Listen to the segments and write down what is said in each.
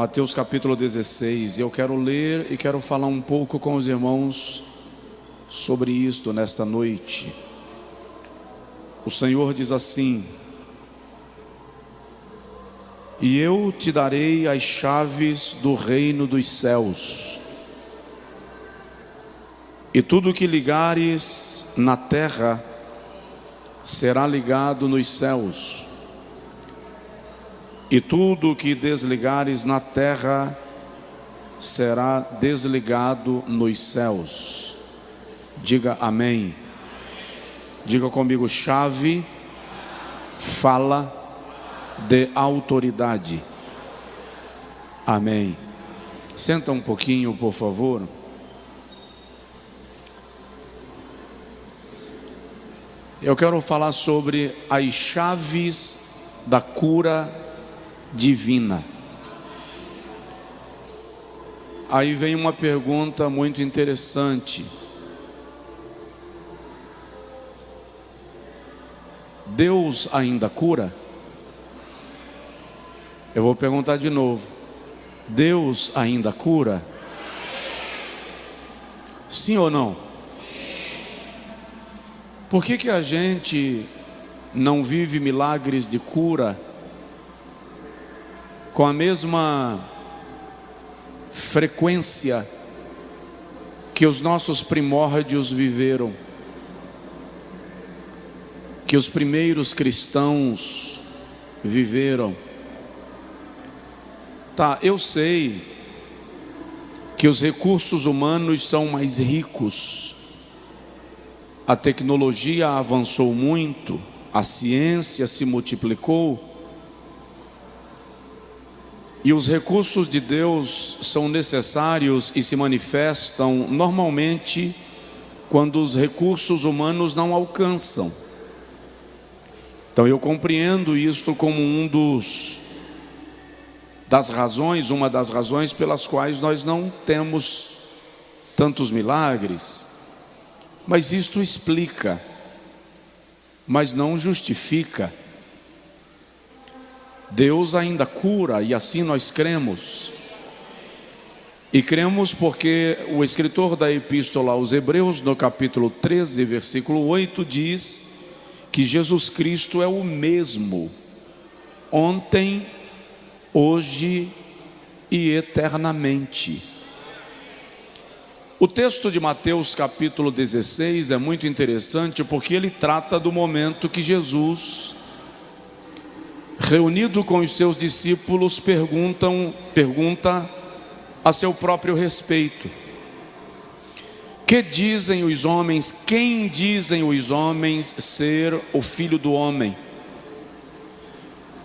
Mateus capítulo 16. Eu quero ler e quero falar um pouco com os irmãos sobre isto nesta noite. O Senhor diz assim: e eu te darei as chaves do reino dos céus, e tudo que ligares na terra será ligado nos céus, e tudo que desligares na terra será desligado nos céus. Diga amém. Diga comigo: chave fala de autoridade. Amém. Senta um pouquinho, por favor. Eu quero falar sobre as chaves da cura divina. Aí vem uma pergunta muito interessante: Deus ainda cura? Eu vou perguntar de novo: Deus ainda cura? Sim ou não? Por que a gente não vive milagres de cura com a mesma frequência que os nossos primórdios viveram, que os primeiros cristãos viveram? Tá, eu sei que os recursos humanos são mais ricos, a tecnologia avançou muito, a ciência se multiplicou, e os recursos de Deus são necessários e se manifestam normalmente quando os recursos humanos não alcançam. Então eu compreendo isto como uma das razões pelas quais nós não temos tantos milagres. Mas isto explica, mas não justifica. Deus ainda cura, e assim nós cremos. E cremos porque o escritor da epístola aos Hebreus, no capítulo 13, versículo 8, diz que Jesus Cristo é o mesmo, ontem, hoje e eternamente. O texto de Mateus capítulo 16 é muito interessante porque ele trata do momento que Jesus, reunido com os seus discípulos, pergunta a seu próprio respeito: quem dizem os homens ser o Filho do Homem?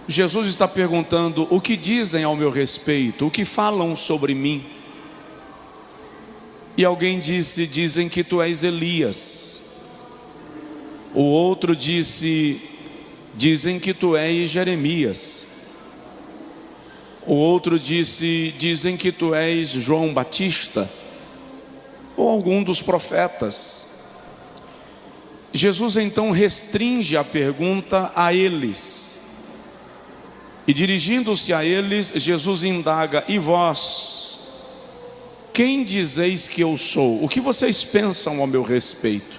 Jesus está perguntando: o que dizem ao meu respeito? O que falam sobre mim? E alguém disse: dizem que tu és Elias. O outro disse: dizem que tu és Jeremias. O outro disse: dizem que tu és João Batista, ou algum dos profetas. Jesus então restringe a pergunta a eles, e dirigindo-se a eles, Jesus indaga: e vós, quem dizeis que eu sou? O que vocês pensam ao meu respeito?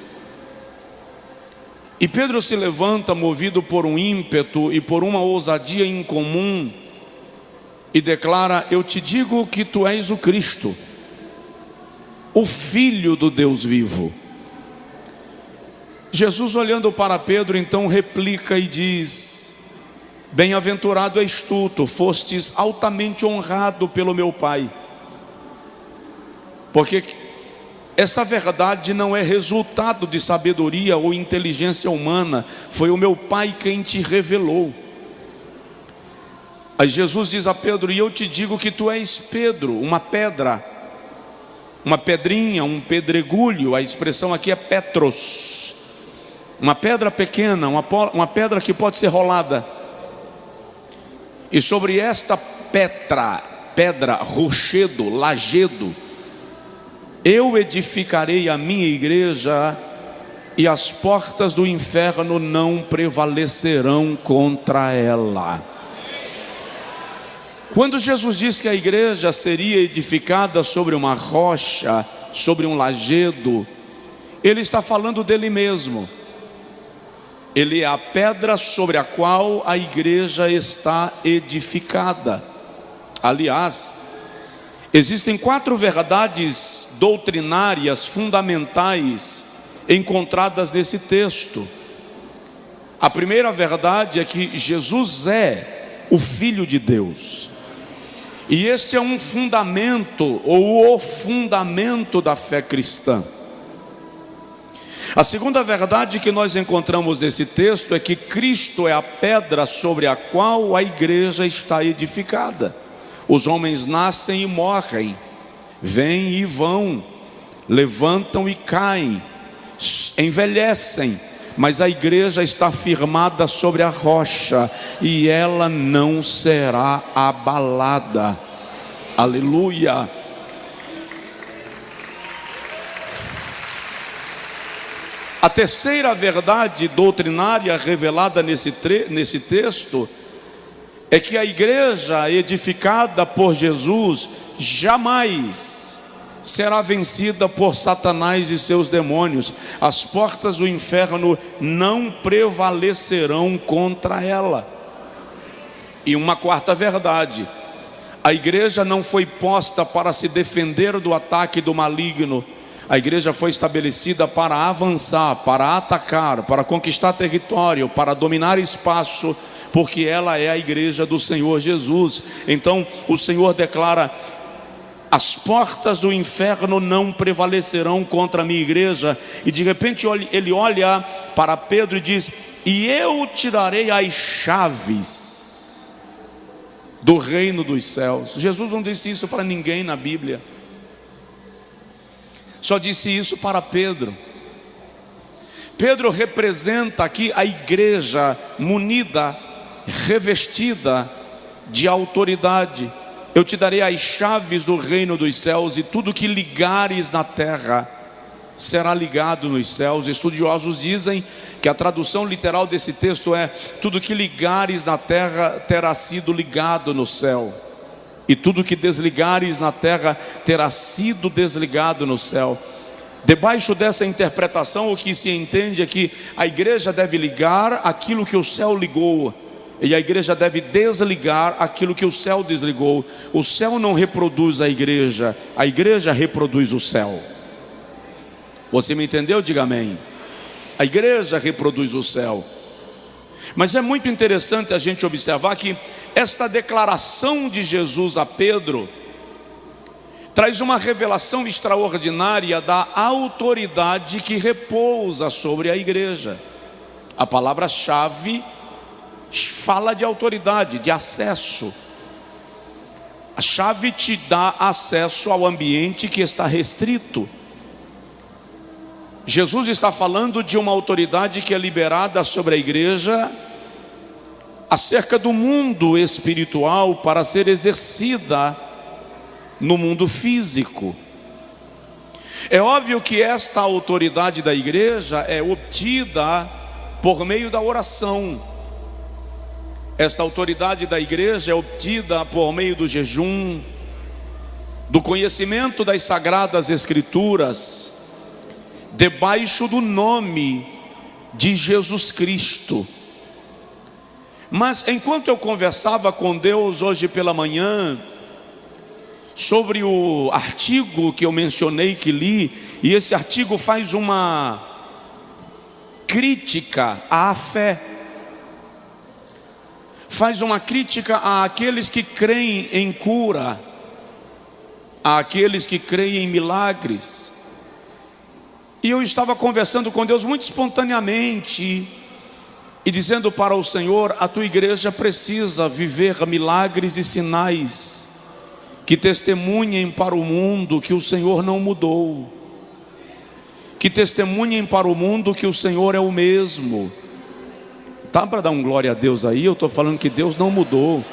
E Pedro se levanta, movido por um ímpeto e por uma ousadia incomum, e declara: eu te digo que tu és o Cristo, o Filho do Deus vivo. Jesus, olhando para Pedro, então replica e diz: bem-aventurado és tu, fostes altamente honrado pelo meu Pai. Porque esta verdade não é resultado de sabedoria ou inteligência humana, foi o meu Pai quem te revelou. Aí Jesus diz a Pedro: e eu te digo que tu és Pedro, uma pedra, uma pedrinha, um pedregulho. A expressão aqui é Petros, uma pedra pequena, uma pedra que pode ser rolada. E sobre esta pedra, rochedo, lajedo, eu edificarei a minha igreja, e as portas do inferno não prevalecerão contra ela. Quando Jesus disse que a igreja seria edificada sobre uma rocha, sobre um lajedo, Ele está falando dele mesmo. Ele é a pedra sobre a qual a igreja está edificada. Aliás, existem 4 verdades doutrinárias fundamentais encontradas nesse texto. A primeira verdade é que Jesus é o Filho de Deus. E esse é um fundamento, ou o fundamento da fé cristã. A segunda verdade que nós encontramos nesse texto é que Cristo é a pedra sobre a qual a igreja está edificada. Os homens nascem e morrem, vêm e vão, levantam e caem, envelhecem, mas a igreja está firmada sobre a rocha e ela não será abalada. Aleluia! A terceira verdade doutrinária revelada nesse texto é que a igreja edificada por Jesus jamais será vencida por Satanás e seus demônios. As portas do inferno não prevalecerão contra ela. E uma quarta verdade: a igreja não foi posta para se defender do ataque do maligno. A igreja foi estabelecida para avançar, para atacar, para conquistar território, para dominar espaço, porque ela é a igreja do Senhor Jesus. Então o Senhor declara: as portas do inferno não prevalecerão contra a minha igreja. E de repente ele olha para Pedro e diz: e eu te darei as chaves do reino dos céus. Jesus não disse isso para ninguém na Bíblia, só disse isso para Pedro. Pedro representa aqui a igreja munida, revestida de autoridade. Eu te darei as chaves do reino dos céus, e tudo que ligares na terra será ligado nos céus. Estudiosos dizem que a tradução literal desse texto é: tudo que ligares na terra terá sido ligado no céu, e tudo que desligares na terra terá sido desligado no céu. Debaixo dessa interpretação, o que se entende é que a igreja deve ligar aquilo que o céu ligou, e a igreja deve desligar aquilo que o céu desligou. O céu não reproduz a igreja reproduz o céu. Você me entendeu? Diga amém. A igreja reproduz o céu. Mas é muito interessante a gente observar que esta declaração de Jesus a Pedro traz uma revelação extraordinária da autoridade que repousa sobre a igreja. A palavra-chave fala de autoridade, de acesso. A chave te dá acesso ao ambiente que está restrito. Jesus está falando de uma autoridade que é liberada sobre a igreja acerca do mundo espiritual para ser exercida no mundo físico. É óbvio que esta autoridade da igreja é obtida por meio da oração. Esta autoridade da igreja é obtida por meio do jejum, do conhecimento das sagradas escrituras, debaixo do nome de Jesus Cristo. Mas enquanto eu conversava com Deus hoje pela manhã sobre o artigo que eu mencionei, que li, e esse artigo faz uma crítica à fé, faz uma crítica àqueles que creem em cura, àqueles que creem em milagres. E eu estava conversando com Deus muito espontaneamente e dizendo para o Senhor: a tua igreja precisa viver milagres e sinais que testemunhem para o mundo que o Senhor não mudou, que testemunhem para o mundo que o Senhor é o mesmo. Tá para dar um glória a Deus aí? Eu estou falando que Deus não mudou.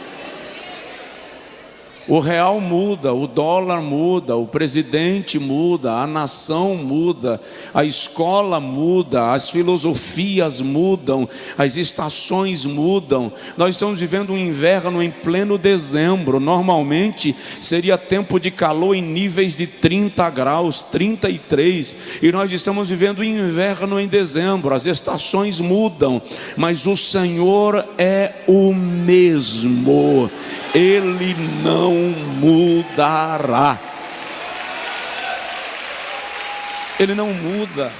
O real muda, o dólar muda, o presidente muda, a nação muda, a escola muda, as filosofias mudam, as estações mudam. Nós estamos vivendo um inverno em pleno dezembro. Normalmente seria tempo de calor em níveis de 30 graus, 33, e nós estamos vivendo o inverno em dezembro. As estações mudam, mas o Senhor é o mesmo. Ele não mudará. Ele não muda.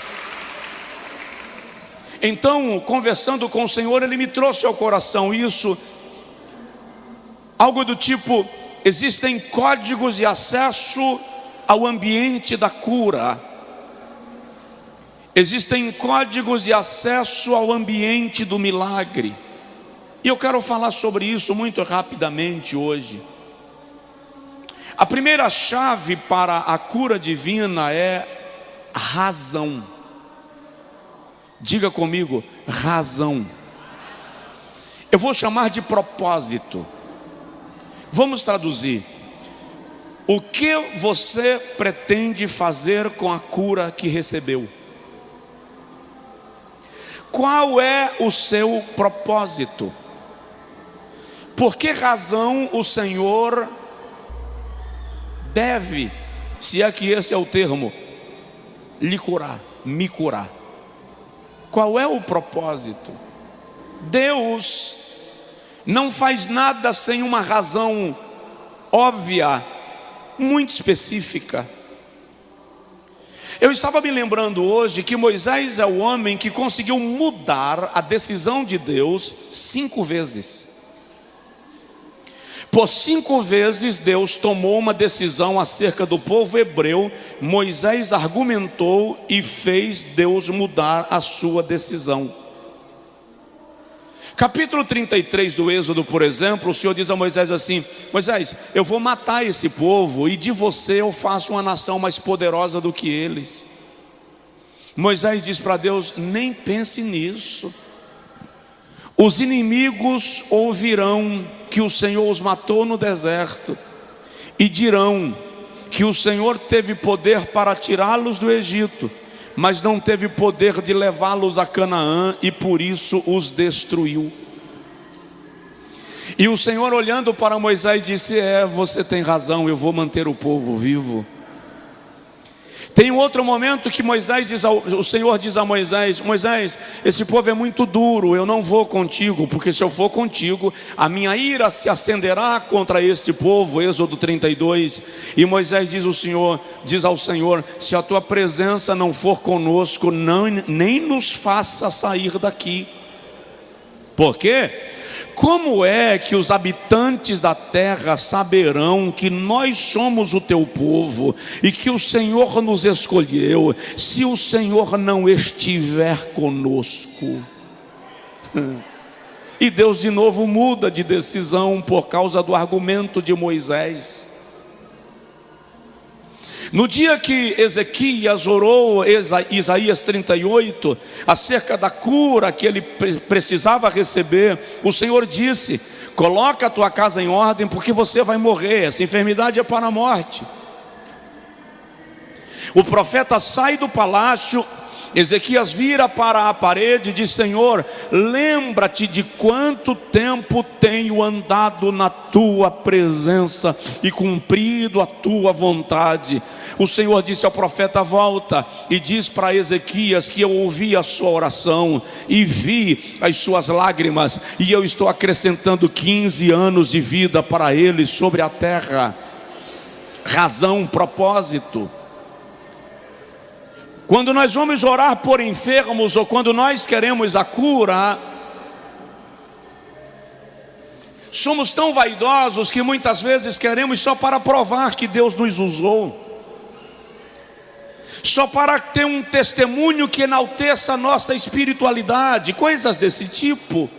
Então, conversando com o Senhor, Ele me trouxe ao coração isso, algo do tipo: existem códigos de acesso ao ambiente da cura. Existem códigos de acesso ao ambiente do milagre. E eu quero falar sobre isso muito rapidamente hoje. A primeira chave para a cura divina é razão. Diga comigo, razão. Eu vou chamar de propósito. Vamos traduzir. O que você pretende fazer com a cura que recebeu? Qual é o seu propósito? Por que razão o Senhor deve, se é que esse é o termo, lhe curar, me curar? Qual é o propósito? Deus não faz nada sem uma razão óbvia, muito específica. Eu estava me lembrando hoje que Moisés é o homem que conseguiu mudar a decisão de Deus 5 vezes. Por 5 vezes Deus tomou uma decisão acerca do povo hebreu. Moisés argumentou e fez Deus mudar a sua decisão. Capítulo 33 do Êxodo, por exemplo, o Senhor diz a Moisés assim: Moisés, eu vou matar esse povo e de você eu faço uma nação mais poderosa do que eles. Moisés diz para Deus: nem pense nisso. Os inimigos ouvirão que o Senhor os matou no deserto e dirão que o Senhor teve poder para tirá-los do Egito, mas não teve poder de levá-los a Canaã, e por isso os destruiu. E o Senhor, olhando para Moisés, disse: você tem razão, eu vou manter o povo vivo. Tem um outro momento que o Senhor diz a Moisés: Moisés, esse povo é muito duro, eu não vou contigo, porque se eu for contigo, a minha ira se acenderá contra este povo. Êxodo 32. E Moisés diz ao Senhor: se a tua presença não for conosco, nem nos faça sair daqui. Por quê? Como é que os habitantes da terra saberão que nós somos o teu povo e que o Senhor nos escolheu, se o Senhor não estiver conosco? E Deus de novo muda de decisão por causa do argumento de Moisés. No dia que Ezequias orou, Isaías 38, acerca da cura que ele precisava receber, o Senhor disse: coloca a tua casa em ordem, porque você vai morrer, essa enfermidade é para a morte. O profeta sai do palácio, Ezequias vira para a parede e diz: Senhor, lembra-te de quanto tempo tenho andado na tua presença e cumprido a tua vontade. O Senhor disse ao profeta: volta e diz para Ezequias que eu ouvi a sua oração e vi as suas lágrimas, e eu estou acrescentando 15 anos de vida para ele sobre a terra. Razão, propósito. Quando nós vamos orar por enfermos, ou quando nós queremos a cura, somos tão vaidosos que muitas vezes queremos só para provar que Deus nos usou, só para ter um testemunho que enalteça a nossa espiritualidade, coisas desse tipo.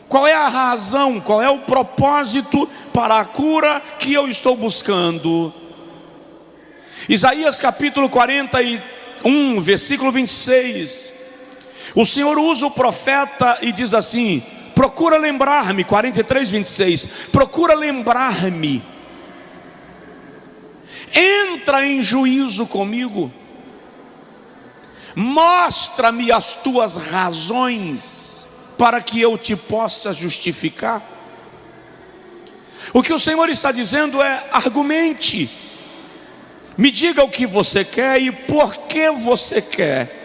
Qual é a razão, qual é o propósito para a cura que eu estou buscando? Isaías capítulo 41, versículo 26. O Senhor usa o profeta e diz assim: procura lembrar-me, 43:26, procura lembrar-me, entra em juízo comigo, mostra-me as tuas razões, para que eu te possa justificar. O que o Senhor está dizendo é: argumente, me diga o que você quer e por que você quer.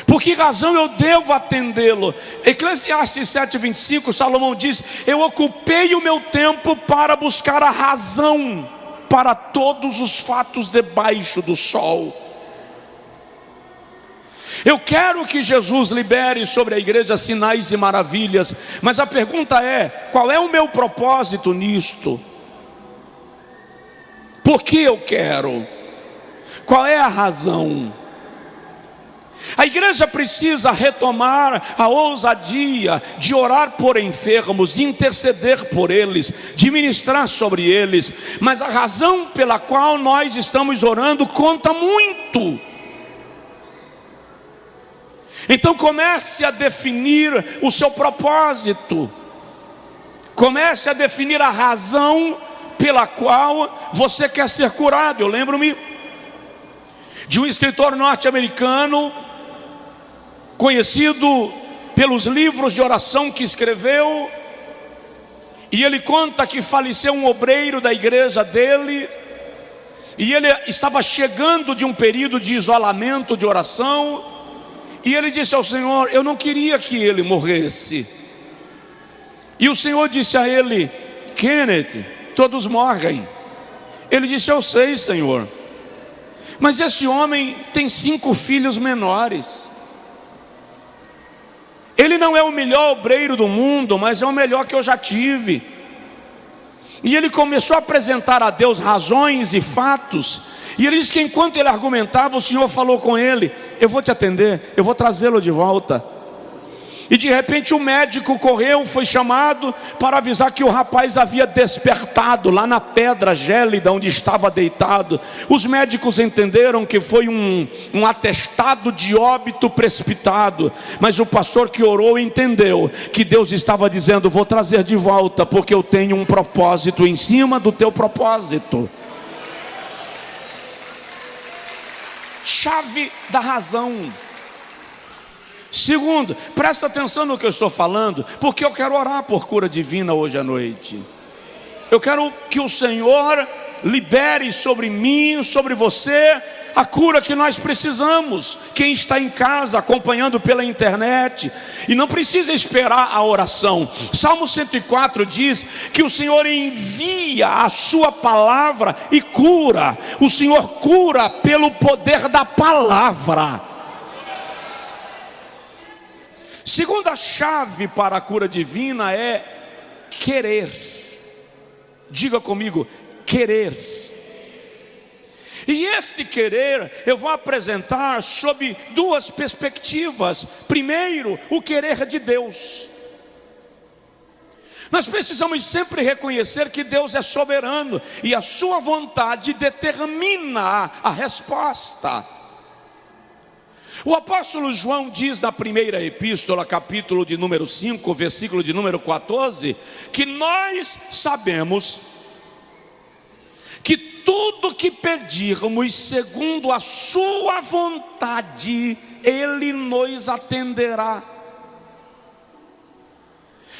Por que razão eu devo atendê-lo? Eclesiastes 7:25, Salomão diz: eu ocupei o meu tempo para buscar a razão para todos os fatos debaixo do sol. Eu quero que Jesus libere sobre a igreja sinais e maravilhas, mas a pergunta é: qual é o meu propósito nisto? Por que eu quero? Qual é a razão? A igreja precisa retomar a ousadia de orar por enfermos, de interceder por eles, de ministrar sobre eles, mas a razão pela qual nós estamos orando conta muito. Então comece a definir o seu propósito, comece a definir a razão pela qual você quer ser curado. Eu lembro-me de um escritor norte-americano, conhecido pelos livros de oração que escreveu, e ele conta que faleceu um obreiro da igreja dele, e ele estava chegando de um período de isolamento, de oração, e ele disse ao Senhor: eu não queria que ele morresse. E o Senhor disse a ele: Kenneth, todos morrem. Ele disse: eu sei, Senhor, mas esse homem tem 5 filhos menores. Ele não é o melhor obreiro do mundo, mas é o melhor que eu já tive. E ele começou a apresentar a Deus razões e fatos, e ele disse que enquanto ele argumentava, o Senhor falou com ele: eu vou te atender, eu vou trazê-lo de volta. E de repente o médico correu, foi chamado para avisar que o rapaz havia despertado lá na pedra gélida onde estava deitado. Os médicos entenderam que foi um atestado de óbito precipitado, mas o pastor que orou entendeu que Deus estava dizendo: vou trazer de volta, porque eu tenho um propósito em cima do teu propósito. Chave da razão. Segundo, presta atenção no que eu estou falando, porque eu quero orar por cura divina hoje à noite. Eu quero que o Senhor libere sobre mim, sobre você, a cura que nós precisamos. Quem está em casa acompanhando pela internet, e não precisa esperar a oração. Salmo 104 diz que o Senhor envia a sua palavra e cura. O Senhor cura pelo poder da palavra. Segunda chave para a cura divina é querer. Diga comigo: querer. E este querer eu vou apresentar sob 2 perspectivas. Primeiro, o querer de Deus. Nós precisamos sempre reconhecer que Deus é soberano e a sua vontade determina a resposta. O apóstolo João diz na primeira epístola, capítulo de número 5, versículo de número 14, que nós sabemos que tudo que pedirmos segundo a sua vontade, Ele nos atenderá.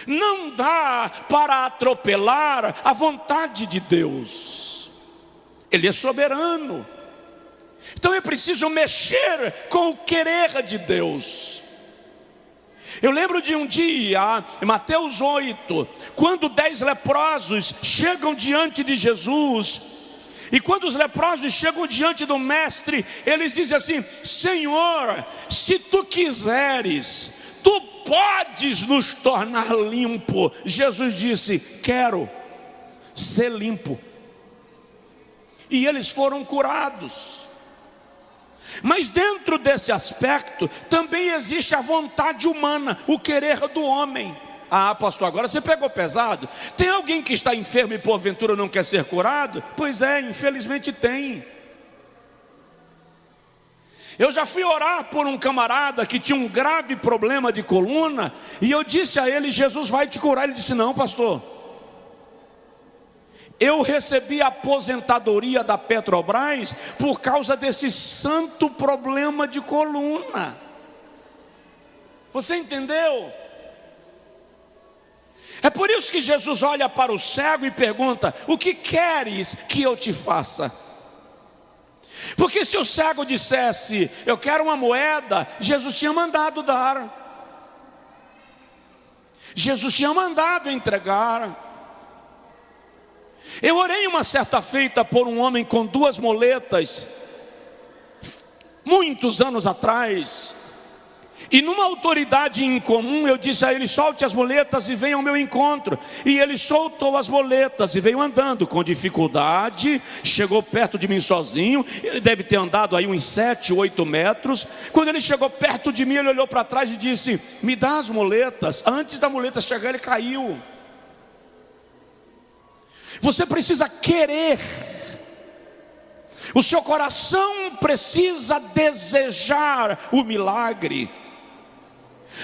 Não dá para atropelar a vontade de Deus. Ele é soberano. Então é preciso mexer com o querer de Deus. Eu lembro de um dia, em Mateus 8, quando 10 leprosos chegam diante de Jesus. E quando os leprosos chegam diante do mestre, eles dizem assim: Senhor, se tu quiseres, tu podes nos tornar limpo. Jesus disse: quero ser limpo. E eles foram curados. Mas dentro desse aspecto também existe a vontade humana, o querer do homem. Ah, pastor, agora você pegou pesado. Tem alguém que está enfermo e porventura não quer ser curado? Pois é, infelizmente tem. Eu já fui orar por um camarada que tinha um grave problema de coluna, e eu disse a ele: Jesus vai te curar. Ele disse: não, pastor, eu recebi a aposentadoria da Petrobras por causa desse santo problema de coluna. Você entendeu? É por isso que Jesus olha para o cego e pergunta: o que queres que eu te faça? Porque se o cego dissesse: eu quero uma moeda, Jesus tinha mandado dar, Jesus tinha mandado entregar. Eu orei uma certa feita por um homem com 2 moletas, muitos anos atrás, e numa autoridade incomum eu disse a ele: solte as muletas e venha ao meu encontro. E ele soltou as muletas e veio andando com dificuldade, chegou perto de mim sozinho. Ele deve ter andado aí uns 7, 8 metros. Quando ele chegou perto de mim, ele olhou para trás e disse: me dá as muletas. Antes da muleta chegar, ele caiu. Você precisa querer, o seu coração precisa desejar o milagre,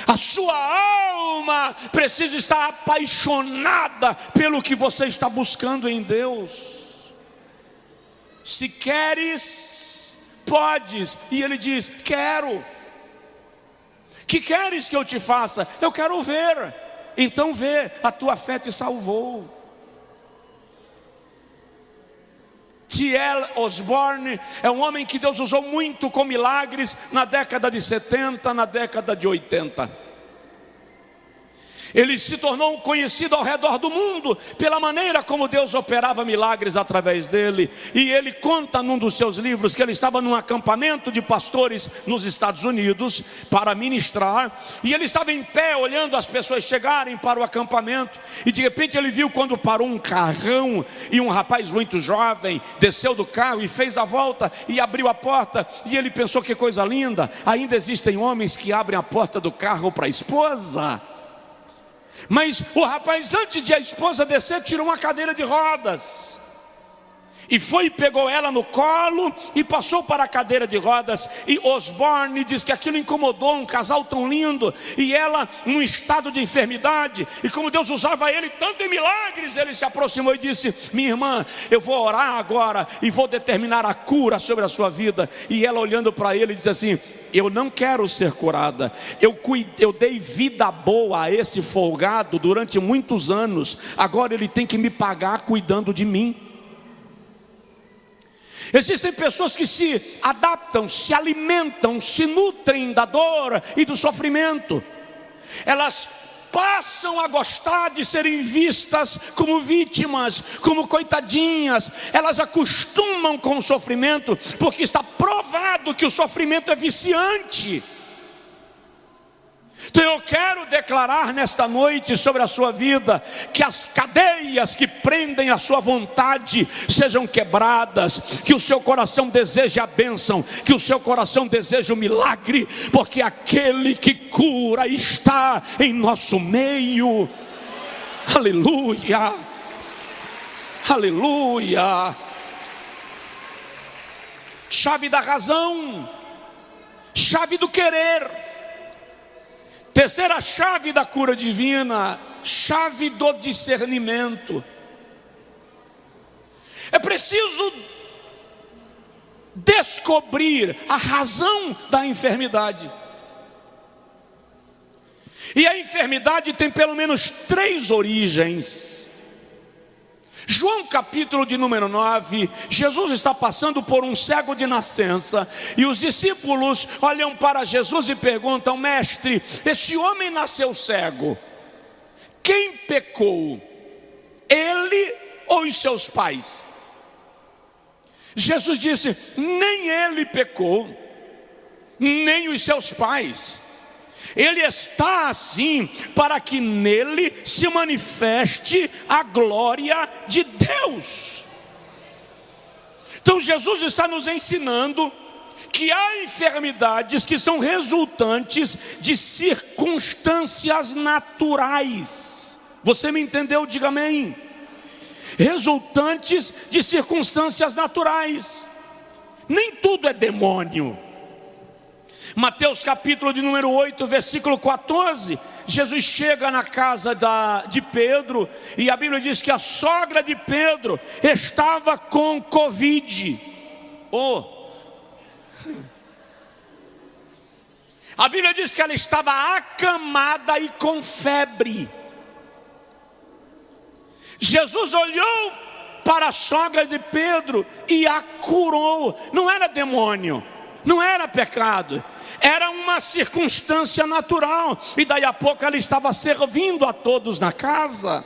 a sua alma precisa estar apaixonada pelo que você está buscando em Deus. Se queres, podes. E ele diz: quero. Que queres que eu te faça? Eu quero ver. Então vê, a tua fé te salvou. T.L. Osborne é um homem que Deus usou muito com milagres na década de 70, na década de 80. Ele se tornou conhecido ao redor do mundo pela maneira como Deus operava milagres através dele. E ele conta num dos seus livros que ele estava num acampamento de pastores nos Estados Unidos para ministrar. E ele estava em pé olhando as pessoas chegarem para o acampamento. E de repente ele viu quando parou um carrão e um rapaz muito jovem desceu do carro e fez a volta e abriu a porta. E ele pensou: que coisa linda, ainda existem homens que abrem a porta do carro para a esposa. Mas o rapaz, antes de a esposa descer, tirou uma cadeira de rodas e foi e pegou ela no colo e passou para a cadeira de rodas. E Osborne diz que aquilo incomodou um casal tão lindo, e ela num estado de enfermidade. E como Deus usava ele tanto em milagres, ele se aproximou e disse: minha irmã, eu vou orar agora e vou determinar a cura sobre a sua vida. E ela, olhando para ele, disse assim: eu não quero ser curada, eu dei vida boa a esse folgado durante muitos anos, agora ele tem que me pagar cuidando de mim. Existem pessoas que se adaptam, se alimentam, se nutrem da dor e do sofrimento. Elas passam a gostar de serem vistas como vítimas, como coitadinhas. Elas acostumam com o sofrimento, porque está provado que o sofrimento é viciante. Então eu quero declarar nesta noite sobre a sua vida que as cadeias que prendem a sua vontade sejam quebradas, que o seu coração deseje a bênção, que o seu coração deseje o milagre, porque aquele que cura está em nosso meio. Aleluia, aleluia. Chave da razão, chave do querer. Terceira chave da cura divina, chave do discernimento. É preciso descobrir a razão da enfermidade. E a enfermidade tem pelo menos 3 origens. João capítulo de número 9, Jesus está passando por um cego de nascença, e os discípulos olham para Jesus e perguntam: mestre, este homem nasceu cego, quem pecou, ele ou os seus pais? Jesus disse: nem ele pecou, nem os seus pais. Ele está assim para que nele se manifeste a glória de Deus. Então Jesus está nos ensinando que há enfermidades que são resultantes de circunstâncias naturais. Você me entendeu? Diga amém. Resultantes de circunstâncias naturais. Nem tudo é demônio. Mateus capítulo de número 8, versículo 14, Jesus chega na casa de Pedro, e a Bíblia diz que a sogra de Pedro estava com Covid. A Bíblia diz que ela estava acamada e com febre. Jesus olhou para a sogra de Pedro e a curou. Não era demônio, não era pecado, era uma circunstância natural. E daí a pouco ela estava servindo a todos na casa.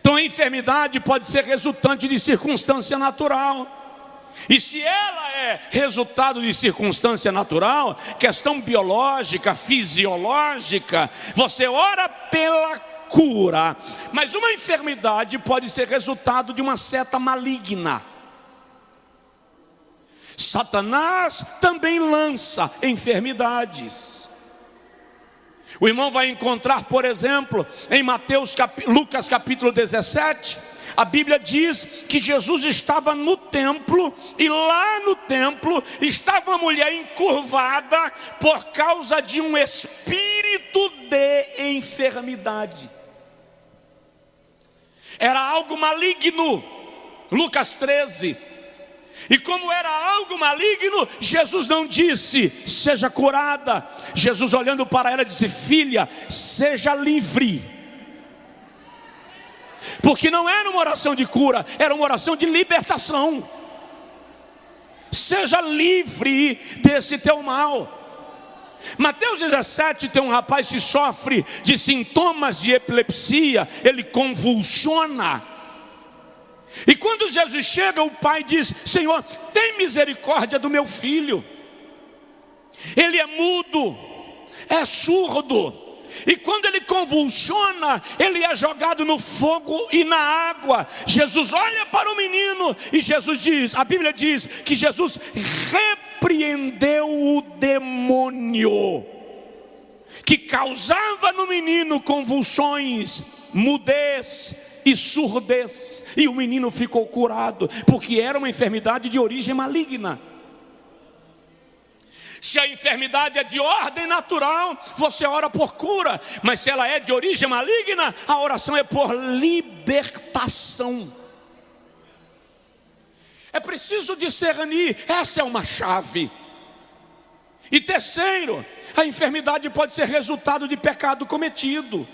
Então a enfermidade pode ser resultante de circunstância natural. E se ela é resultado de circunstância natural, questão biológica, fisiológica, você ora pela cura. Mas uma enfermidade pode ser resultado de uma seta maligna. Satanás também lança enfermidades. O irmão vai encontrar, por exemplo, em Lucas capítulo 17, a Bíblia diz que Jesus estava no templo, e lá no templo estava uma mulher encurvada por causa de um espírito de enfermidade. Era algo maligno, Lucas 13. E como era algo maligno, Jesus não disse, seja curada. Jesus, olhando para ela, disse, filha, seja livre. Porque não era uma oração de cura, era uma oração de libertação. Seja livre desse teu mal. Mateus 17 tem um rapaz que sofre de sintomas de epilepsia, ele convulsiona. E quando Jesus chega, o pai diz, Senhor, tem misericórdia do meu filho. Ele é mudo, é surdo. E quando ele convulsiona, ele é jogado no fogo e na água. Jesus olha para o menino e Jesus diz, a Bíblia diz que Jesus repreendeu o demônio que causava no menino convulsões, mudez e surdez. E o menino ficou curado, porque era uma enfermidade de origem maligna. Se a enfermidade é de ordem natural, você ora por cura. Mas se ela é de origem maligna, a oração é por libertação. É preciso discernir, essa é uma chave. E terceiro, a enfermidade pode ser resultado de pecado cometido,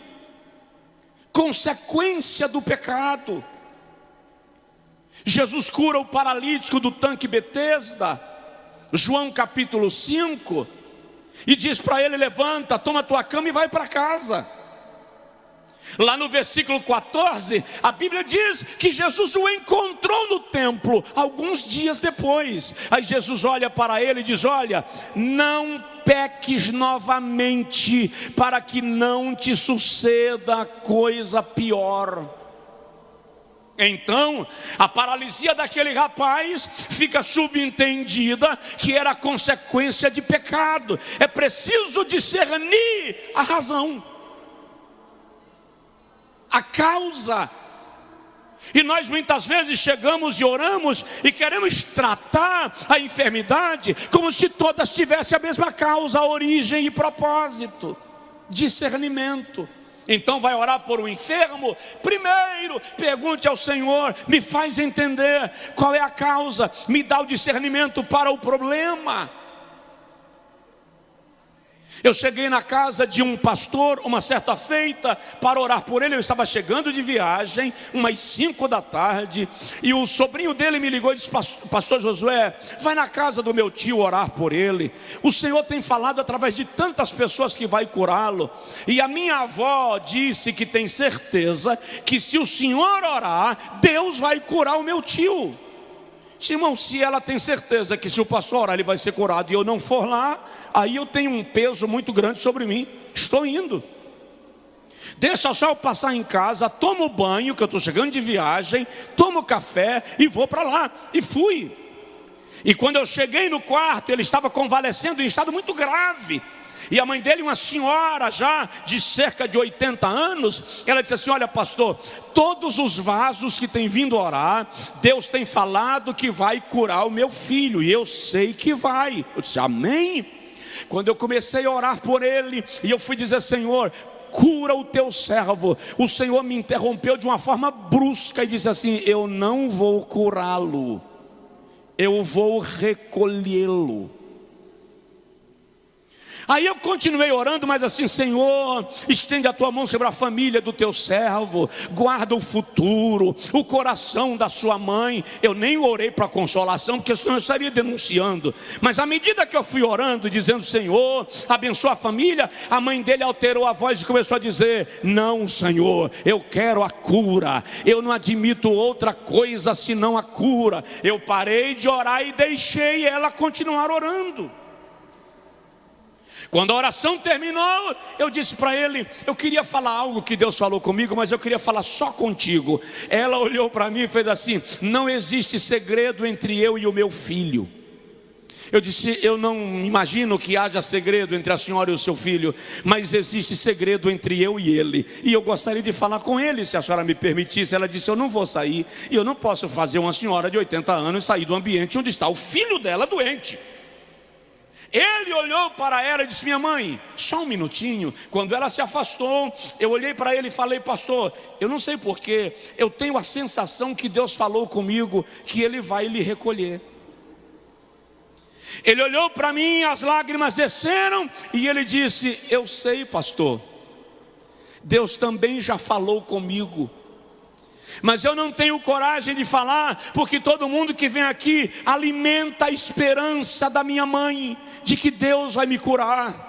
consequência do pecado. Jesus cura o paralítico do tanque Betesda, João capítulo 5, e diz para ele, levanta, toma tua cama e vai para casa. Lá no versículo 14, a Bíblia diz que Jesus o encontrou no templo, alguns dias depois. Aí Jesus olha para ele e diz, olha, não peques novamente, para que não te suceda coisa pior. Então, a paralisia daquele rapaz fica subentendida que era consequência de pecado. É preciso discernir a razão, a causa. E nós muitas vezes chegamos e oramos e queremos tratar a enfermidade como se todas tivessem a mesma causa, origem e propósito. Discernimento. Então vai orar por um enfermo, primeiro pergunte ao Senhor, me faz entender qual é a causa, me dá o discernimento para o problema. Eu cheguei na casa de um pastor uma certa feita para orar por ele. Eu estava chegando de viagem, umas 5 da tarde, e o sobrinho dele me ligou e disse, pastor Josué, vai na casa do meu tio orar por ele. O Senhor tem falado através de tantas pessoas que vai curá-lo. E a minha avó disse que tem certeza que se o senhor orar, Deus vai curar o meu tio. Irmão, se ela tem certeza que se o pastor orar ele vai ser curado e eu não for lá, aí eu tenho um peso muito grande sobre mim. Estou indo. Deixa só eu passar em casa, tomo banho, que eu estou chegando de viagem, tomo café e vou para lá. E fui. E quando eu cheguei no quarto, ele estava convalescendo em estado muito grave. E a mãe dele, uma senhora já de cerca de 80 anos, ela disse assim: olha, pastor, todos os vasos que têm vindo orar, Deus tem falado que vai curar o meu filho, e eu sei que vai. Eu disse: amém. Quando eu comecei a orar por ele, e eu fui dizer: Senhor, cura o teu servo, o Senhor me interrompeu de uma forma brusca e disse assim: eu não vou curá-lo, eu vou recolhê-lo. Aí eu continuei orando, mas assim: Senhor, estende a tua mão sobre a família do teu servo, guarda o futuro, o coração da sua mãe. Eu nem orei para consolação, porque senão eu estaria denunciando. Mas à medida que eu fui orando, dizendo: Senhor, abençoa a família, a mãe dele alterou a voz e começou a dizer: não, Senhor, eu quero a cura, eu não admito outra coisa senão a cura. Eu parei de orar e deixei ela continuar orando. Quando a oração terminou, eu disse para ele: eu queria falar algo que Deus falou comigo, mas eu queria falar só contigo. Ela olhou para mim e fez assim: não existe segredo entre eu e o meu filho. Eu disse: eu não imagino que haja segredo entre a senhora e o seu filho, mas existe segredo entre eu e ele, e eu gostaria de falar com ele, se a senhora me permitisse. Ela disse: eu não vou sair, e eu não posso fazer uma senhora de 80 anos sair do ambiente onde está o filho dela doente. Ele olhou para ela e disse: minha mãe, só um minutinho. Quando ela se afastou, eu olhei para ele e falei: pastor, eu não sei porquê, eu tenho a sensação que Deus falou comigo que Ele vai lhe recolher. Ele olhou para mim, as lágrimas desceram, e ele disse: eu sei, pastor, Deus também já falou comigo, mas eu não tenho coragem de falar, porque todo mundo que vem aqui alimenta a esperança da minha mãe, de que Deus vai me curar.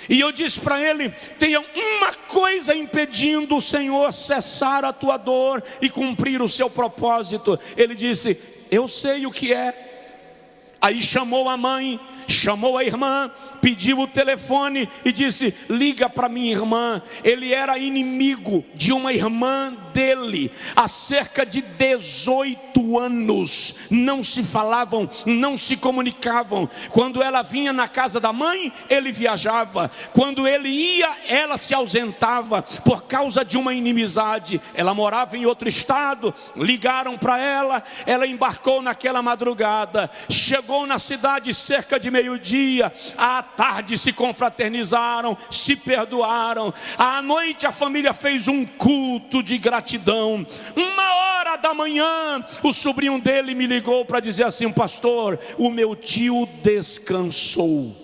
E eu disse para ele: tenha uma coisa impedindo o Senhor cessar a tua dor e cumprir o seu propósito. Ele disse: eu sei o que é. Aí chamou a mãe, chamou a irmã, pediu o telefone e disse: liga para minha irmã. Ele era inimigo de uma irmã dele há cerca de 18 anos, não se falavam, não se comunicavam. Quando ela vinha na casa da mãe, ele viajava. Quando ele ia, ela se ausentava por causa de uma inimizade. Ela morava em outro estado, ligaram para ela, ela embarcou naquela madrugada, chegou na cidade cerca de meio-dia. À tarde se confraternizaram, se perdoaram. À noite a família fez um culto de gratidão. 1h da manhã, o sobrinho dele me ligou para dizer assim: pastor, o meu tio descansou.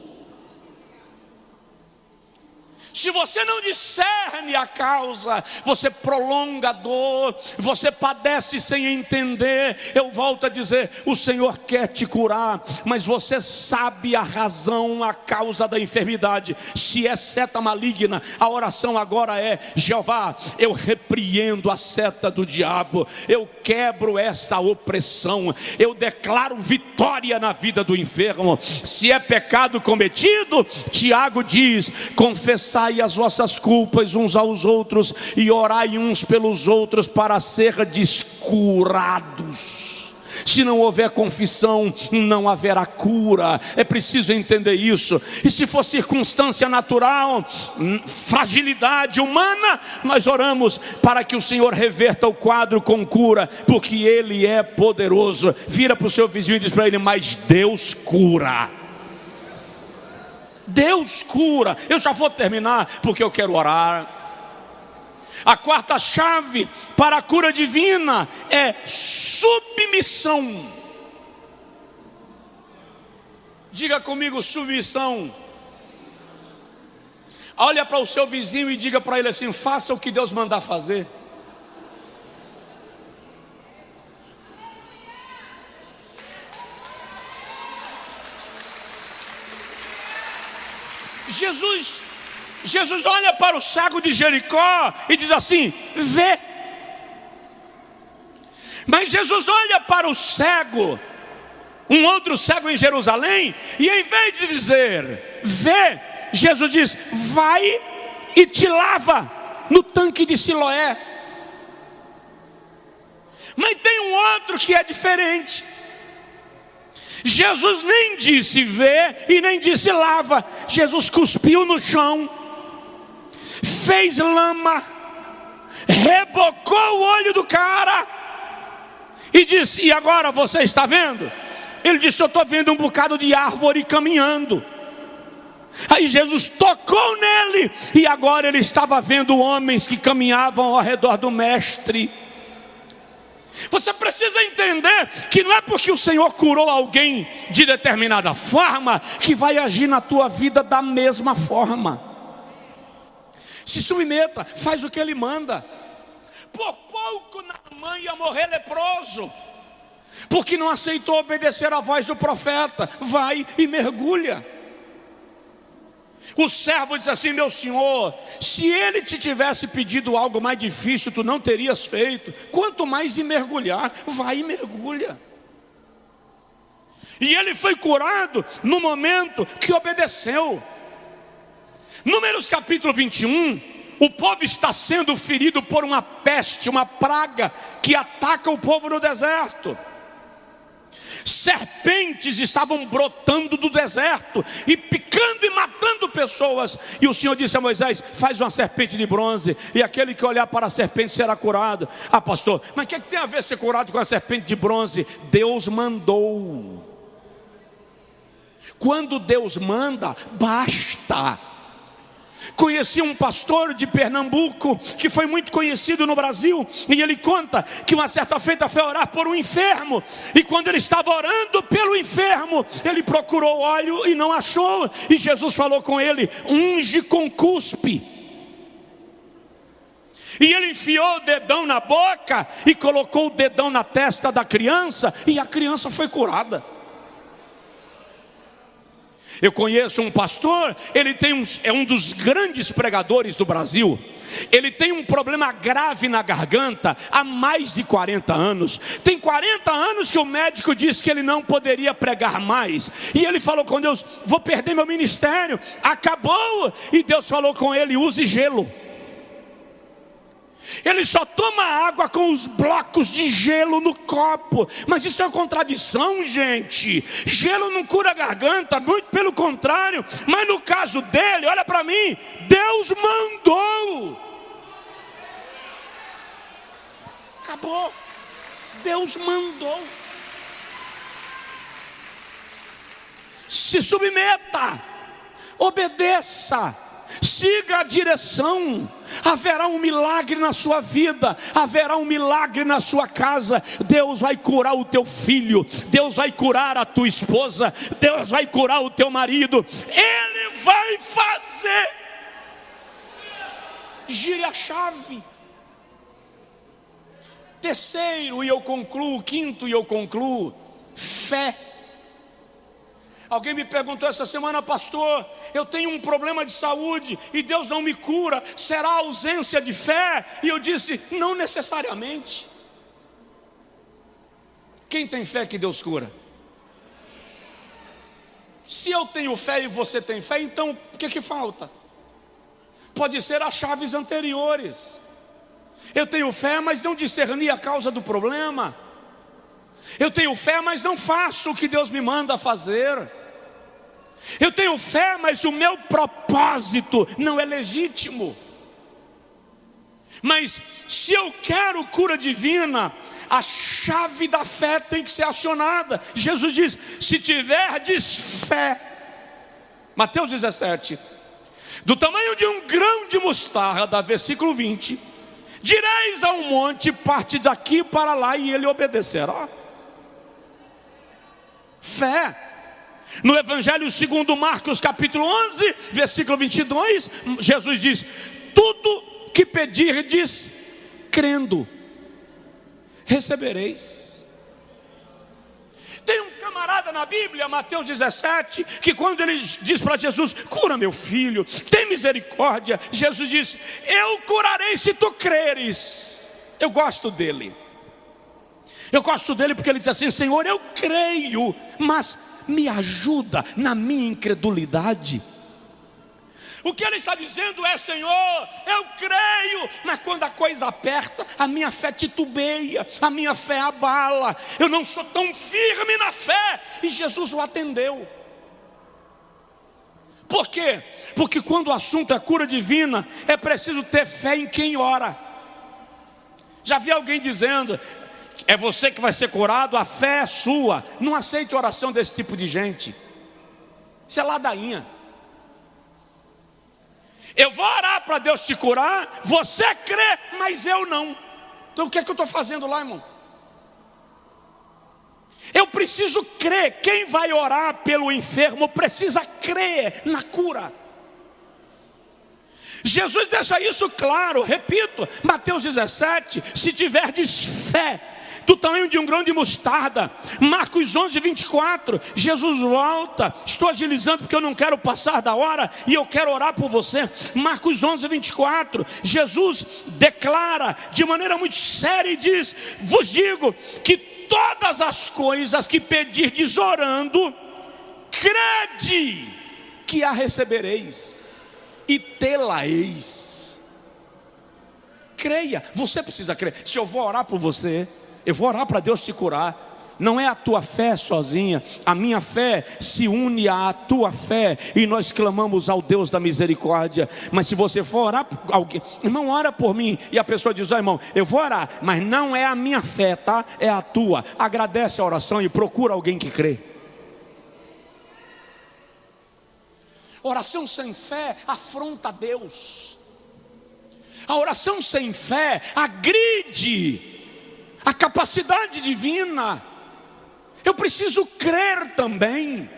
Se você não discerne a causa, você prolonga a dor, você padece sem entender. Eu volto a dizer: o Senhor quer te curar, mas você sabe a razão, a causa da enfermidade. Se é seta maligna, a oração agora é: Jeová, eu repreendo a seta do diabo, eu quebro essa opressão, eu declaro vitória na vida do enfermo. Se é pecado cometido, Tiago diz: confessai as vossas culpas uns aos outros e orai uns pelos outros para serdes curados. Se não houver confissão, não haverá cura. É preciso entender isso. E se for circunstância natural, fragilidade humana, nós oramos para que o Senhor reverta o quadro com cura, porque Ele é poderoso. Vira para o seu vizinho e diz para ele: mas Deus cura. Deus cura. Eu já vou terminar, porque eu quero orar. A quarta chave para a cura divina é submissão. Diga comigo: submissão. Olha para o seu vizinho e diga para ele assim: faça o que Deus mandar fazer. Jesus olha para o cego de Jericó e diz assim: vê. Mas Jesus olha para o cego, um outro cego em Jerusalém, e em vez de dizer vê, Jesus diz: vai e te lava no tanque de Siloé. Mas tem um outro que é diferente. Jesus nem disse vê e nem disse lava. Jesus cuspiu no chão, fez lama, rebocou o olho do cara e disse: e agora você está vendo? Ele disse: eu estou vendo um bocado de árvore caminhando. Aí Jesus tocou nele e agora ele estava vendo homens que caminhavam ao redor do mestre. Você precisa entender que não é porque o Senhor curou alguém de determinada forma que vai agir na tua vida da mesma forma. Se submeta, faz o que ele manda. Por pouco Naamã ia morrer leproso, porque não aceitou obedecer à voz do profeta. Vai e mergulha. O servo diz assim: meu senhor, se ele te tivesse pedido algo mais difícil, tu não terias feito. Quanto mais ir mergulhar, vai e mergulha. E ele foi curado no momento que obedeceu. Números capítulo 21, o povo está sendo ferido por uma peste, uma praga que ataca o povo no deserto. Serpentes estavam brotando do deserto e picando e matando pessoas. E o Senhor disse a Moisés: faz uma serpente de bronze, e aquele que olhar para a serpente será curado. Ah, pastor, mas o que tem a ver ser curado com a serpente de bronze? Deus mandou. Quando Deus manda, basta. Conheci um pastor de Pernambuco que foi muito conhecido no Brasil, e ele conta que uma certa feita foi orar por um enfermo, e quando ele estava orando pelo enfermo, ele procurou óleo e não achou, e Jesus falou com ele: unge com cuspe. E ele enfiou o dedão na boca e colocou o dedão na testa da criança, e a criança foi curada. Eu conheço um pastor, ele é um dos grandes pregadores do Brasil. Ele tem um problema grave na garganta há mais de 40 anos. Tem 40 anos que o médico disse que ele não poderia pregar mais. E ele falou com Deus: vou perder meu ministério, acabou. E Deus falou com ele: use gelo. Ele só toma água com os blocos de gelo no copo. Mas isso é uma contradição, gente. Gelo não cura a garganta, muito pelo contrário. Mas no caso dele, olha para mim, Deus mandou. Acabou. Deus mandou. Se submeta, obedeça, siga a direção. Haverá um milagre na sua vida, haverá um milagre na sua casa. Deus vai curar o teu filho, Deus vai curar a tua esposa, Deus vai curar o teu marido. Ele vai fazer. Gire a chave. Terceiro, e eu concluo, quinto, e eu concluo: fé. Alguém me perguntou essa semana: pastor, eu tenho um problema de saúde e Deus não me cura, será ausência de fé? E eu disse: não necessariamente. Quem tem fé que Deus cura? Se eu tenho fé e você tem fé, então o que falta? Pode ser as chaves anteriores. Eu tenho fé, mas não discerni a causa do problema. Eu tenho fé, mas não faço o que Deus me manda fazer. Eu tenho fé, mas o meu propósito não é legítimo. Mas se eu quero cura divina, a chave da fé tem que ser acionada. Jesus diz: se tiverdes fé, Mateus 17, do tamanho de um grão de mostarda, versículo 20, direis a um monte: parte daqui para lá, e ele obedecerá. Fé. No Evangelho segundo Marcos capítulo 11, versículo 22, Jesus diz: tudo que pedirdes crendo, recebereis. Tem um camarada na Bíblia, Mateus 17, que quando ele diz para Jesus: cura meu filho, tem misericórdia, Jesus diz: eu curarei se tu creres. Eu gosto dele. Eu gosto dele porque ele diz assim: Senhor, eu creio, mas me ajuda na minha incredulidade. O que ele está dizendo é: Senhor, eu creio, mas quando a coisa aperta, a minha fé titubeia, a minha fé abala, eu não sou tão firme na fé. E Jesus o atendeu. Por quê? Porque quando o assunto é cura divina, é preciso ter fé em quem ora. Já vi alguém dizendo: é você que vai ser curado, a fé é sua. Não aceite oração desse tipo de gente. Isso é ladainha. Eu vou orar para Deus te curar, você crê, mas eu não. Então o que é que eu estou fazendo lá, irmão? Eu preciso crer. Quem vai orar pelo enfermo precisa crer na cura. Jesus deixa isso claro, repito, Mateus 17, se tiverdes fé do tamanho de um grão de mostarda. Marcos 11, 24, Jesus volta. Estou agilizando porque eu não quero passar da hora e eu quero orar por você. Marcos 11, 24, Jesus declara de maneira muito séria e diz: vos digo que todas as coisas que pedirdes orando, crede que a recebereis e tê-la-eis. Creia, você precisa crer. Se eu vou orar por você, eu vou orar para Deus te curar. Não é a tua fé sozinha, a minha fé se une à tua fé e nós clamamos ao Deus da misericórdia. Mas se você for orar por alguém, irmão, ora por mim, e a pessoa diz: irmão, eu vou orar, mas não é a minha fé, tá? É a tua. Agradece a oração e procura alguém que crê. Oração sem fé afronta a Deus. A oração sem fé agride a capacidade divina. Eu preciso crer também,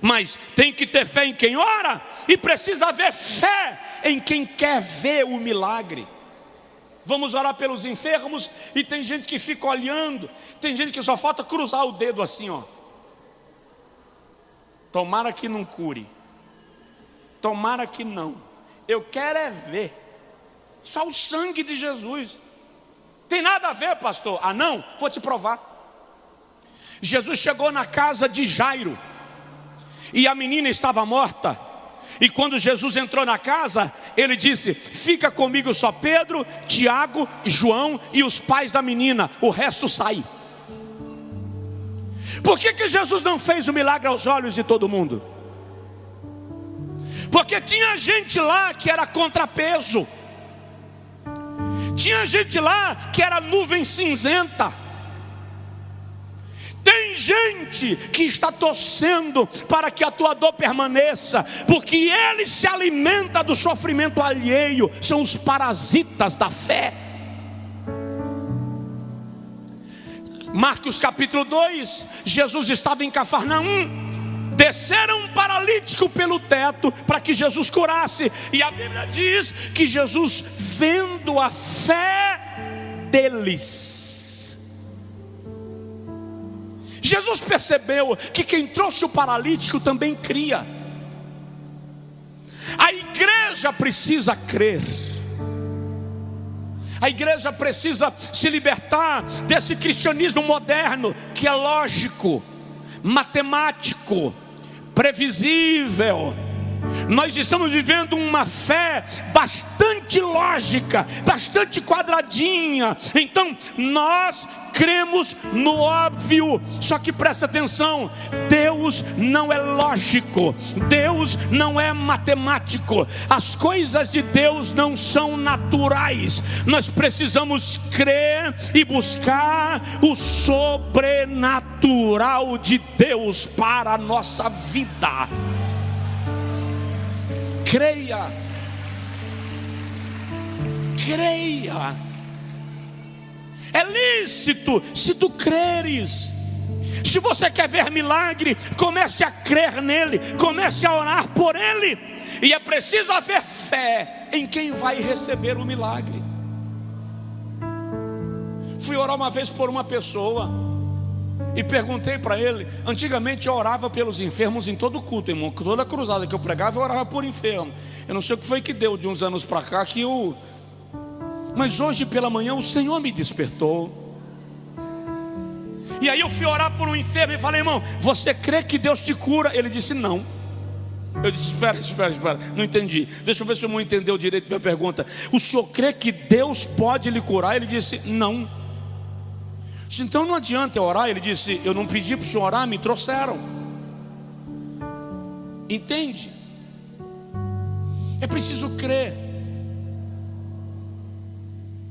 mas tem que ter fé em quem ora, e precisa haver fé em quem quer ver o milagre. Vamos orar pelos enfermos, e tem gente que fica olhando, tem gente que só falta cruzar o dedo assim, ó. Tomara que não cure, tomara que não, eu quero é ver, só o sangue de Jesus. Tem nada a ver, pastor. Ah não? Vou te provar. Jesus chegou na casa de Jairo, e a menina estava morta. E quando Jesus entrou na casa, ele disse: fica comigo só Pedro, Tiago, João e os pais da menina, o resto sai. Por que Jesus não fez o milagre aos olhos de todo mundo? Porque tinha gente lá que era contrapeso. Tinha gente lá que era nuvem cinzenta. Tem gente que está torcendo para que a tua dor permaneça, porque ele se alimenta do sofrimento alheio. São os parasitas da fé. Marcos capítulo 2, Jesus estava em Cafarnaum. Desceram um paralítico pelo teto para que Jesus curasse. E a Bíblia diz que Jesus, vendo a fé deles, Jesus percebeu que quem trouxe o paralítico também cria. A igreja precisa crer. A igreja precisa se libertar desse cristianismo moderno que é lógico, matemático, previsível. Nós estamos vivendo uma fé bastante lógica, bastante quadradinha. Então nós cremos no óbvio. Só que presta atenção, Deus não é lógico, Deus não é matemático. As coisas de Deus não são naturais. Nós precisamos crer e buscar o sobrenatural de Deus para a nossa vida. Creia, creia. É lícito se tu creres. Se você quer ver milagre, comece a crer nele, comece a orar por ele. E é preciso haver fé em quem vai receber o milagre. Fui orar uma vez por uma pessoa e perguntei para ele. Antigamente eu orava pelos enfermos em todo culto, irmão. Toda cruzada que eu pregava eu orava por enfermo. Eu não sei o que foi que deu de uns anos para cá que eu... Mas hoje pela manhã o Senhor me despertou. E aí eu fui orar por um enfermo e falei: irmão, você crê que Deus te cura? Ele disse: não. Eu disse, espera, não entendi. Deixa eu ver se o irmão entendeu direito a minha pergunta. O senhor crê que Deus pode lhe curar? Ele disse, não. Disse, então não adianta eu orar. Ele disse, eu não pedi para o senhor orar, me trouxeram. Entende? É preciso crer.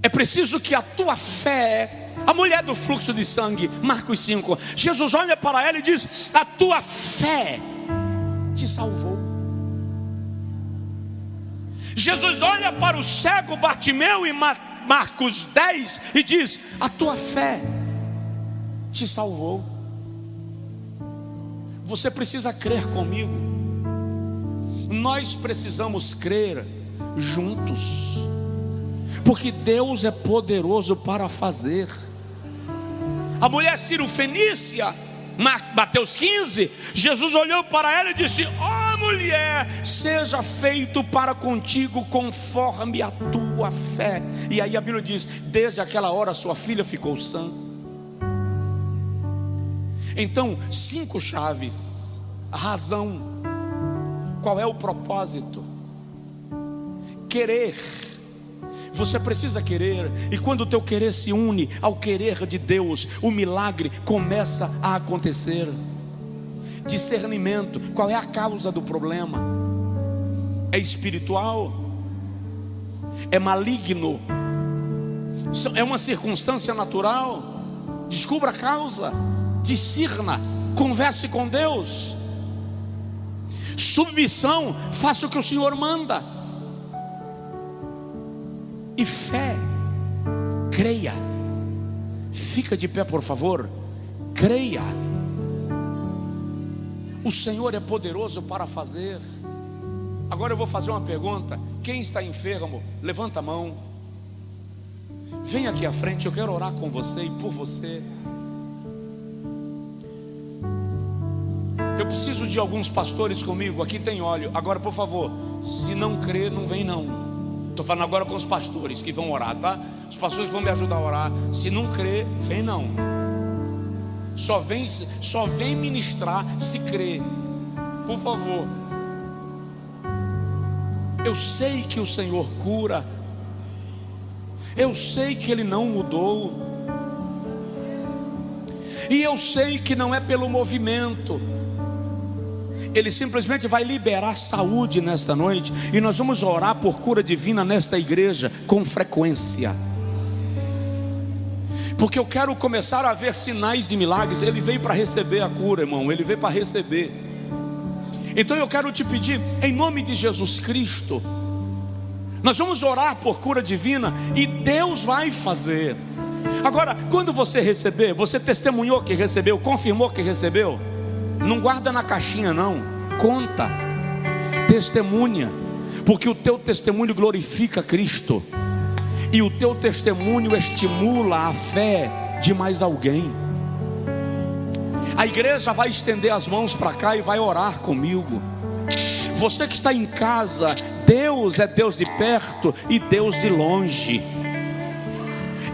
É preciso que a tua fé... A mulher do fluxo de sangue, Marcos 5, Jesus olha para ela e diz, a tua fé te salvou. Jesus olha para o cego Bartimeu em Marcos 10 e diz, a tua fé te salvou. Você precisa crer comigo. Nós precisamos crer juntos, porque Deus é poderoso para fazer. A mulher Cirofenícia, Mateus 15, Jesus olhou para ela e disse, ó mulher, seja feito para contigo conforme a tua fé. E aí a Bíblia diz, desde aquela hora sua filha ficou sã. Então, 5 chaves. A razão. Qual é o propósito? Querer. Você precisa querer, e quando o teu querer se une ao querer de Deus, o milagre começa a acontecer. Discernimento, qual é a causa do problema? É espiritual? É maligno? É uma circunstância natural? Descubra a causa, discirna, converse com Deus. Submissão, faça o que o Senhor manda. E fé, creia. Fica de pé, por favor. Creia. O Senhor é poderoso para fazer. Agora eu vou fazer uma pergunta. Quem está enfermo, levanta a mão. Vem aqui à frente, eu quero orar com você e por você. Eu preciso de alguns pastores comigo. Aqui tem óleo. Agora, por favor, se não crer, não vem não. Estou falando agora com os pastores que vão orar, tá? Os pastores que vão me ajudar a orar. Se não crer, vem não. Só vem ministrar se crer. Por favor. Eu sei que o Senhor cura. Eu sei que Ele não mudou. E eu sei que não é pelo movimento. Ele simplesmente vai liberar saúde nesta noite. E nós vamos orar por cura divina nesta igreja com frequência. Porque eu quero começar a ver sinais de milagres. Ele veio para receber a cura, irmão. Ele veio para receber. Então eu quero te pedir, em nome de Jesus Cristo, nós vamos orar por cura divina. E Deus vai fazer. Agora, quando você receber, você testemunhou que recebeu, confirmou que recebeu, não guarda na caixinha não, conta, testemunha, porque o teu testemunho glorifica Cristo, e o teu testemunho estimula a fé de mais alguém. A igreja vai estender as mãos para cá e vai orar comigo. Você que está em casa, Deus é Deus de perto e Deus de longe.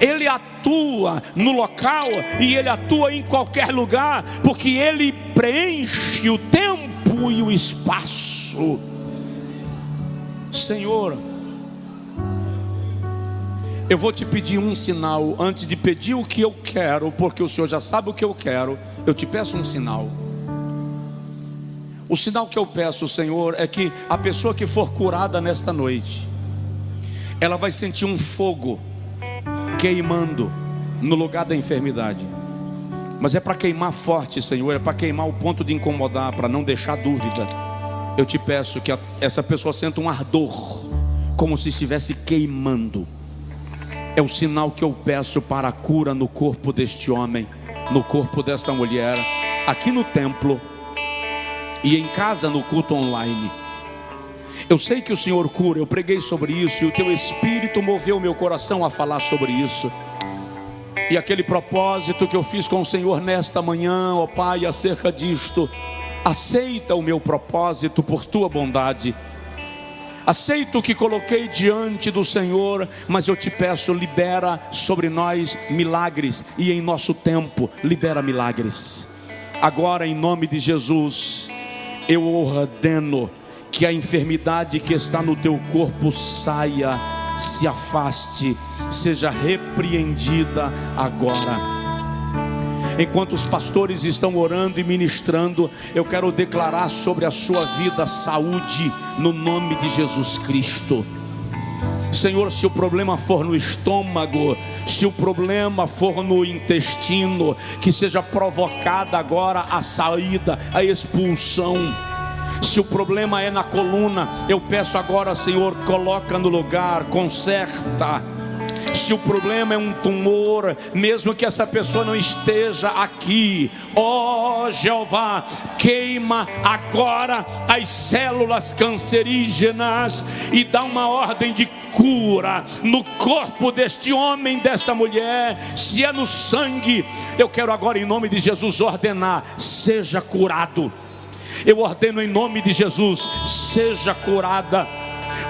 Ele atua no local e Ele atua em qualquer lugar, porque Ele preenche o tempo e o espaço. Senhor, eu vou te pedir um sinal. Antes de pedir o que eu quero, porque o Senhor já sabe o que eu quero, eu te peço um sinal. O sinal que eu peço, Senhor, é que a pessoa que for curada nesta noite, ela vai sentir um fogo queimando no lugar da enfermidade. Mas é para queimar forte, Senhor. É para queimar o ponto de incomodar, para não deixar dúvida. Eu te peço que essa pessoa sinta um ardor, como se estivesse queimando. É o sinal que eu peço para a cura no corpo deste homem, no corpo desta mulher, aqui no templo e em casa, no culto online. Eu sei que o Senhor cura, eu preguei sobre isso, e o teu Espírito moveu meu coração a falar sobre isso. E aquele propósito que eu fiz com o Senhor nesta manhã, ó Pai, acerca disto, aceita o meu propósito por tua bondade. Aceito o que coloquei diante do Senhor, mas eu te peço, libera sobre nós milagres, e em nosso tempo, libera milagres. Agora, em nome de Jesus, eu ordeno que a enfermidade que está no teu corpo saia, se afaste, seja repreendida agora. Enquanto os pastores estão orando e ministrando, eu quero declarar sobre a sua vida saúde no nome de Jesus Cristo. Senhor, se o problema for no estômago, se o problema for no intestino, que seja provocada agora a saída, a expulsão. Se o problema é na coluna, eu peço agora, Senhor, coloca no lugar, conserta. Se o problema é um tumor, mesmo que essa pessoa não esteja aqui, ó Jeová, queima agora as células cancerígenas e dá uma ordem de cura no corpo deste homem, desta mulher. Se é no sangue, eu quero agora em nome de Jesus ordenar, seja curado. Eu ordeno em nome de Jesus, seja curada.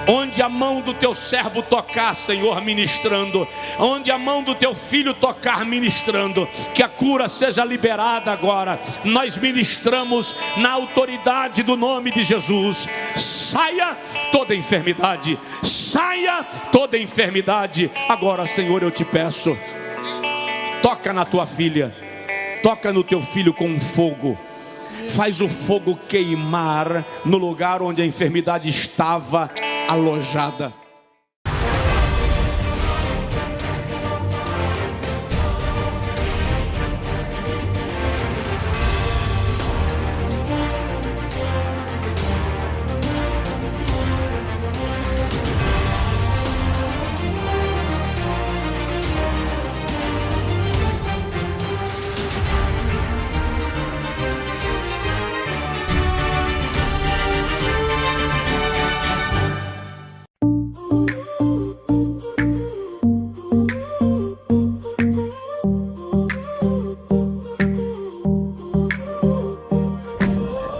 Onde a mão do teu servo tocar, Senhor, ministrando, onde a mão do teu filho tocar, ministrando, que a cura seja liberada agora. Nós ministramos na autoridade do nome de Jesus. Saia toda enfermidade, saia toda enfermidade. Agora, Senhor, eu te peço, toca na tua filha, toca no teu filho com fogo. Faz o fogo queimar no lugar onde a enfermidade estava alojada.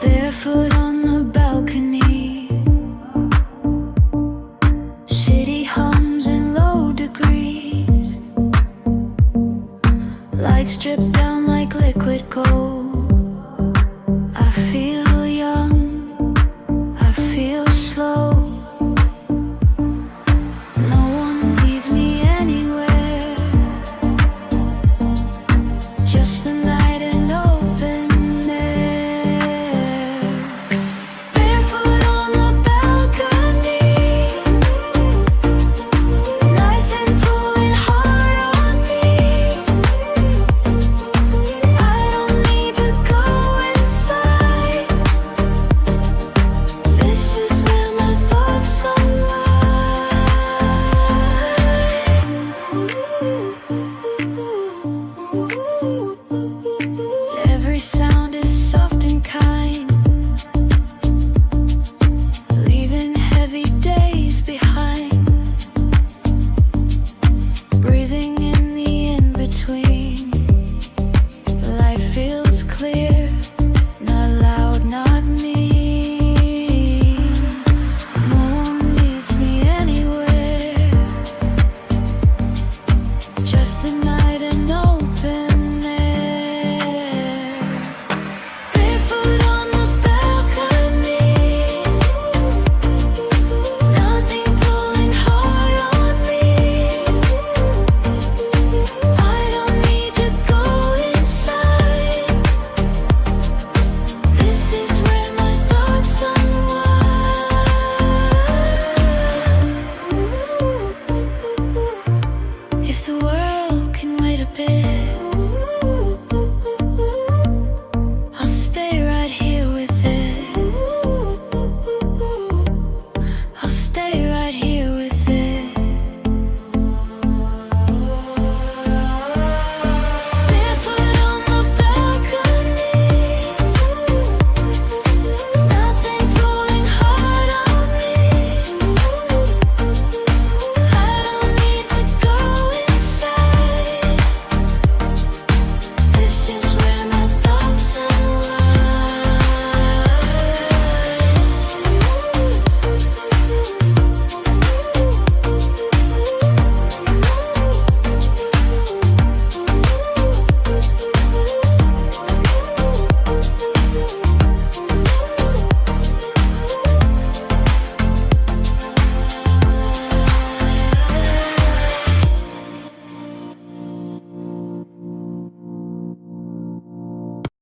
Barefoot on the balcony, city hums in low degrees, lights drip down like liquid gold.